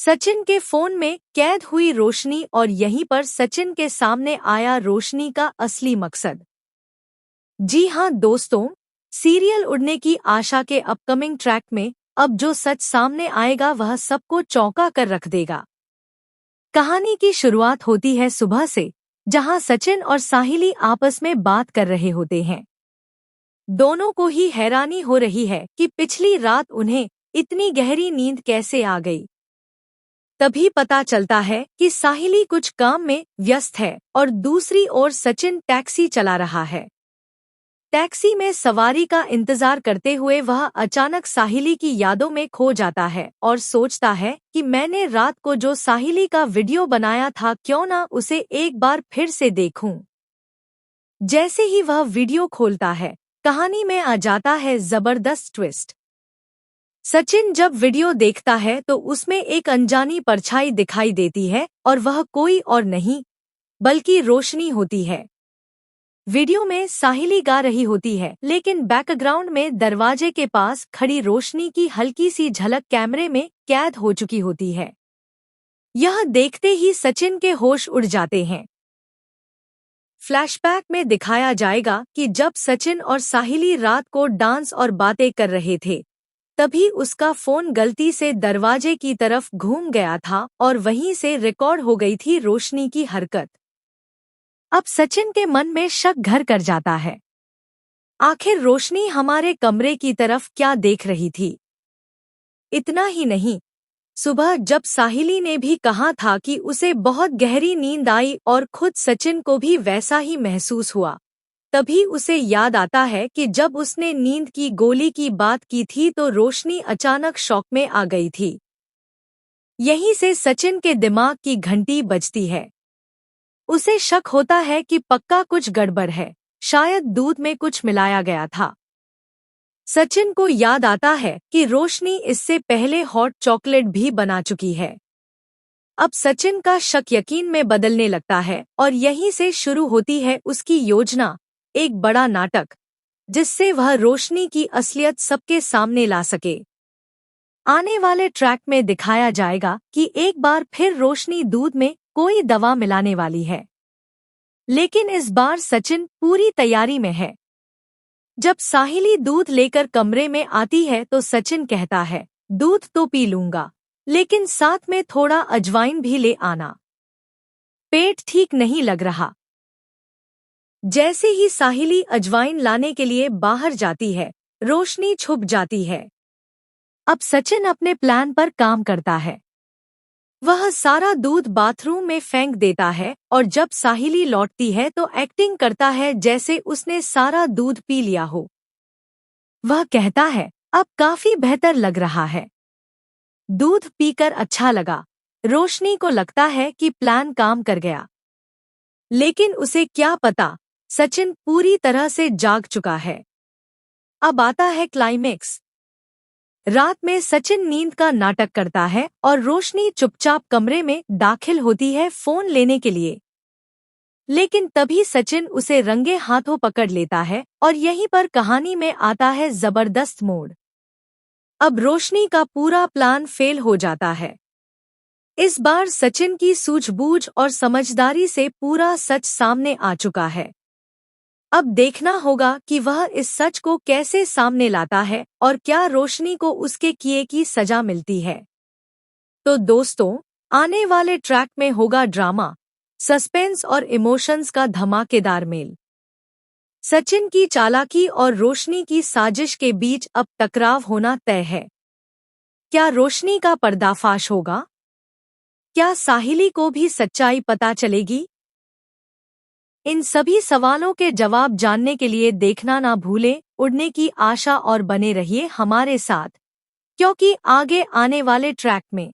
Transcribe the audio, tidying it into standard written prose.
सचिन के फोन में कैद हुई रोशनी और यहीं पर सचिन के सामने आया रोशनी का असली मकसद। जी हां दोस्तों, सीरियल उड़ने की आशा के अपकमिंग ट्रैक में अब जो सच सामने आएगा वह सबको चौंका कर रख देगा। कहानी की शुरुआत होती है सुबह से, जहां सचिन और साहिली आपस में बात कर रहे होते हैं। दोनों को ही हैरानी हो रही है कि पिछली रात उन्हें इतनी गहरी नींद कैसे आ गई। तभी पता चलता है कि साहिली कुछ काम में व्यस्त है और दूसरी ओर सचिन टैक्सी चला रहा है। टैक्सी में सवारी का इंतजार करते हुए वह अचानक साहिली की यादों में खो जाता है और सोचता है कि मैंने रात को जो साहिली का वीडियो बनाया था क्यों ना उसे एक बार फिर से देखूं। जैसे ही वह वीडियो खोलता है, कहानी में आ जाता है जबरदस्त ट्विस्ट। सचिन जब वीडियो देखता है तो उसमें एक अनजानी परछाई दिखाई देती है और वह कोई और नहीं बल्कि रोशनी होती है। वीडियो में साहिली गा रही होती है, लेकिन बैकग्राउंड में दरवाजे के पास खड़ी रोशनी की हल्की सी झलक कैमरे में कैद हो चुकी होती है। यह देखते ही सचिन के होश उड़ जाते हैं। फ्लैशबैक में दिखाया जाएगा कि जब सचिन और साहिली रात को डांस और बातें कर रहे थे, तभी उसका फोन गलती से दरवाजे की तरफ घूम गया था और वहीं से रिकॉर्ड हो गई थी रोशनी की हरकत। अब सचिन के मन में शक घर कर जाता है। आखिर रोशनी हमारे कमरे की तरफ क्या देख रही थी? इतना ही नहीं, सुबह जब साहिली ने भी कहा था कि उसे बहुत गहरी नींद आई और खुद सचिन को भी वैसा ही महसूस हुआ, तभी उसे याद आता है कि जब उसने नींद की गोली की बात की थी तो रोशनी अचानक शॉक में आ गई थी। यहीं से सचिन के दिमाग की घंटी बजती है। उसे शक होता है कि पक्का कुछ गड़बड़ है, शायद दूध में कुछ मिलाया गया था। सचिन को याद आता है कि रोशनी इससे पहले हॉट चॉकलेट भी बना चुकी है। अब सचिन का शक यकीन में बदलने लगता है और यहीं से शुरू होती है उसकी योजना, एक बड़ा नाटक, जिससे वह रोशनी की असलियत सबके सामने ला सके। आने वाले ट्रैक में दिखाया जाएगा कि एक बार फिर रोशनी दूध में कोई दवा मिलाने वाली है, लेकिन इस बार सचिन पूरी तैयारी में है। जब साहिली दूध लेकर कमरे में आती है तो सचिन कहता है, दूध तो पी लूंगा, लेकिन साथ में थोड़ा अजवाइन भी ले आना, पेट ठीक नहीं लग रहा। जैसे ही साहिली अजवाइन लाने के लिए बाहर जाती है, रोशनी छुप जाती है। अब सचिन अपने प्लान पर काम करता है। वह सारा दूध बाथरूम में फेंक देता है और जब साहिली लौटती है तो एक्टिंग करता है जैसे उसने सारा दूध पी लिया हो। वह कहता है, अब काफी बेहतर लग रहा है, दूध पीकर अच्छा लगा। रोशनी को लगता है कि प्लान काम कर गया, लेकिन उसे क्या पता, सचिन पूरी तरह से जाग चुका है। अब आता है क्लाइमेक्स। रात में सचिन नींद का नाटक करता है और रोशनी चुपचाप कमरे में दाखिल होती है फोन लेने के लिए। लेकिन तभी सचिन उसे रंगे हाथों पकड़ लेता है और यहीं पर कहानी में आता है जबरदस्त मोड़। अब रोशनी का पूरा प्लान फेल हो जाता है। इस बार सचिन की सूझबूझ और समझदारी से पूरा सच सामने आ चुका है। अब देखना होगा कि वह इस सच को कैसे सामने लाता है और क्या रोशनी को उसके किए की सजा मिलती है। तो दोस्तों, आने वाले ट्रैक में होगा ड्रामा, सस्पेंस और इमोशंस का धमाकेदार मेल। सचिन की चालाकी और रोशनी की साजिश के बीच अब टकराव होना तय है। क्या रोशनी का पर्दाफाश होगा? क्या साहिली को भी सच्चाई पता चलेगी? इन सभी सवालों के जवाब जानने के लिए देखना ना भूलें उड़ने की आशा और बने रहिए हमारे साथ, क्योंकि आगे आने वाले ट्रैक में